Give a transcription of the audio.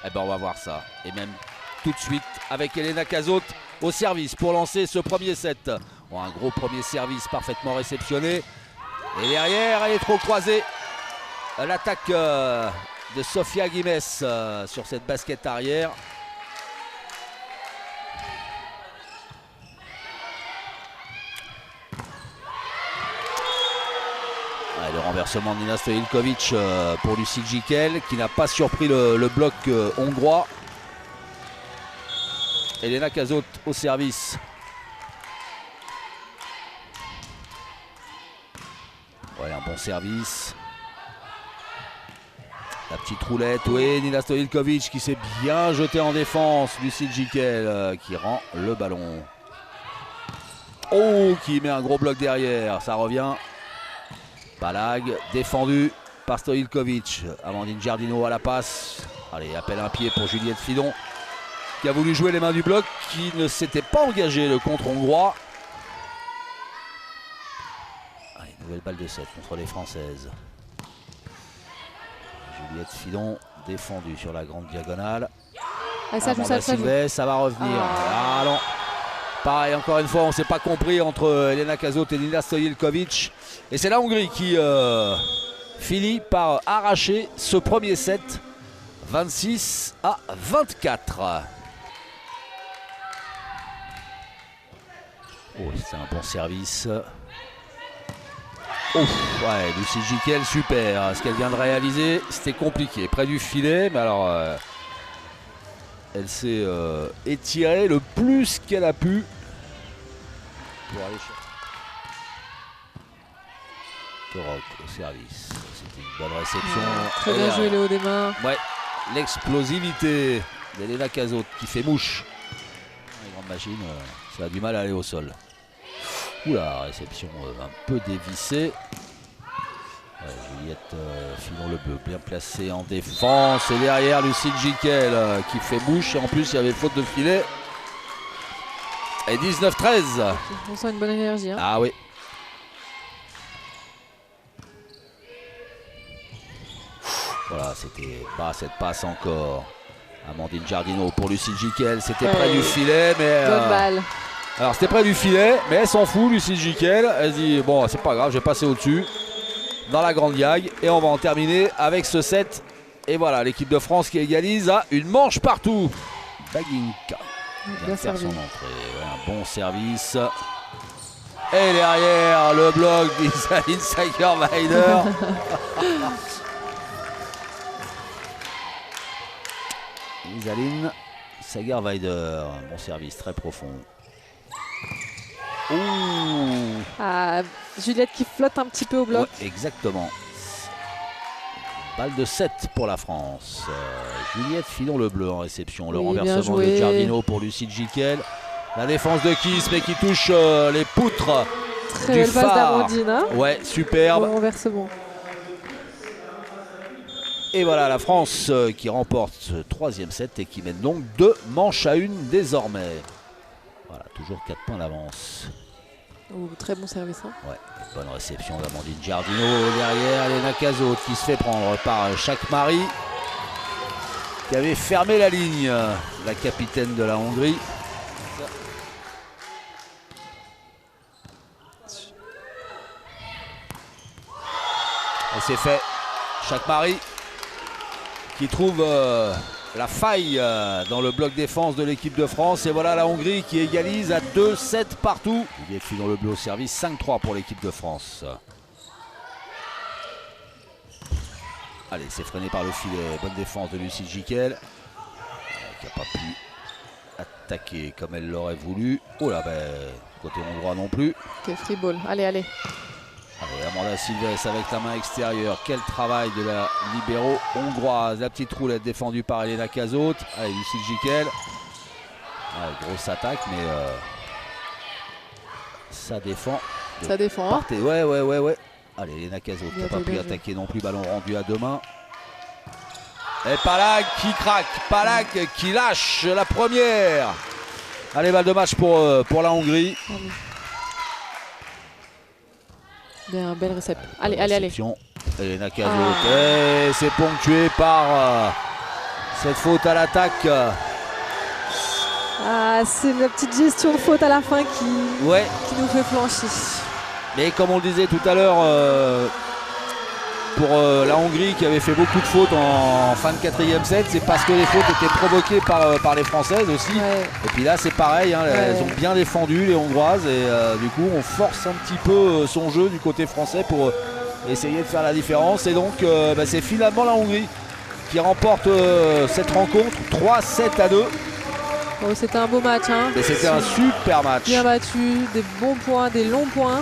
Eh ben on va voir ça. Et même tout de suite avec Elena Cazot au service pour lancer ce premier set. Bon, un gros premier service parfaitement réceptionné. Et derrière, elle est trop croisée. L'attaque de Sofia Guimes sur cette basket arrière. Ouais, le renversement de Nina Stojilkovic pour Lucie Gikel qui n'a pas surpris le bloc hongrois. Elena Cazot au service. Ouais, un bon service. La petite roulette, oui, Nina Stojilkovic qui s'est bien jetée en défense. Lucie Gikel qui rend le ballon. Oh, qui met un gros bloc derrière, ça revient. Palag défendu par Stojilkovic. Amandine Giardino à la passe. Allez, appel un pied pour Juliette Fidon qui a voulu jouer les mains du bloc, qui ne s'était pas engagé le contre hongrois. Allez, nouvelle balle de 7 contre les Françaises. Juliette Fidon défendue sur la grande diagonale. Ah, ça joue, ça joue. Ça va revenir. Ah non. Pareil, encore une fois, on ne s'est pas compris entre Elena Cazot et Nina Stojilkovic. Et c'est la Hongrie qui finit par arracher ce premier set. 26 à 24. Oh, c'est un bon service. Ouf, ouais, Lucie Gikel, super. Ce qu'elle vient de réaliser, c'était compliqué. Près du filet, mais alors elle s'est étirée le plus qu'elle a pu pour aller chercher. Torok au service. C'était une bonne réception. Très bien joué le haut des mains. Ouais, l'explosivité d'Elena Cazot qui fait mouche. Les grandes machines, ça a du mal à aller au sol. Oula, réception un peu dévissée. Ouais, Juliette Fidon le bleu bien placée en défense. Et derrière Lucie Gikel qui fait bouche. Et en plus il y avait faute de filet. Et 19-13. On sent une bonne énergie. Hein. Ah oui. Voilà, c'était pas cette passe encore. Amandine Giardino pour Lucie Gikel. C'était près du filet. Mais bonne balle. Alors c'était près du filet, mais elle s'en fout, Lucie Gikel. Elle dit bon, c'est pas grave, je vais passer au-dessus dans la grande diag. Et on va en terminer avec ce set. Et voilà, l'équipe de France qui égalise à une manche partout. Baginka vient de faire son entrée. Ouais, un bon service. Et derrière, le bloc d'Isaline Sagerweider. Isaline Sagerweider, bon service, très profond. Ouh. Ah, Juliette qui flotte un petit peu au bloc. Ouais, exactement. Balle de 7 pour la France. Juliette Fidon le bleu en réception. Le renversement de Giardino pour Lucie Gikel. La défense de Kiss mais qui touche les poutres. Très belle passe d'Amandine. Hein, ouais, superbe. Bon renversement. Et voilà la France qui remporte ce troisième set et qui mène donc 2 manches à 1 désormais. Voilà, toujours 4 points d'avance. Oh, très bon service. Hein. Ouais, bonne réception d'Amandine Giardino. Derrière, Elena Cazot qui se fait prendre par Jacques Marie, qui avait fermé la ligne, la capitaine de la Hongrie. Et c'est fait. Jacques Marie qui trouve la faille dans le bloc défense de l'équipe de France. Et voilà la Hongrie qui égalise à 2-7 partout. Juliette Fidon le bleu au service, 5-3 pour l'équipe de France. Allez, c'est freiné par le filet. Bonne défense de Lucie Gikel, qui n'a pas pu attaquer comme elle l'aurait voulu. Oh là, côté hongrois non plus. Ok, free ball. Allez, allez. Allez, Amanda Silvès avec la main extérieure. Quel travail de la libéro hongroise. La petite roulette défendue par Elena Cazot. Allez, Lucie Gikel. Grosse attaque, mais ça défend. Ça défend. Hein. Ouais. Allez, Elena Cazot qui n'a pas pu attaquer non plus. Ballon rendu à 2 mains. Et Palag qui craque. Palag qui lâche la première. Allez, balle de match pour la Hongrie. Allez. Bien, belle réception. Allez. Elena Cazot. Et c'est ponctué par Cette faute à l'attaque. Ah, c'est la petite gestion de faute à la fin qui nous fait flancher. Mais comme on le disait tout à l'heure, pour la Hongrie qui avait fait beaucoup de fautes en fin de 4e set, c'est parce que les fautes étaient provoquées par les Françaises aussi. Et puis là c'est pareil, hein, elles ont bien défendu les Hongroises et du coup on force un petit peu son jeu du côté français pour essayer de faire la différence. Et donc c'est finalement la Hongrie qui remporte cette rencontre 3-7-2. Oh, c'était un beau match. Hein. Et c'était un super match. Bien battu, des bons points, des longs points.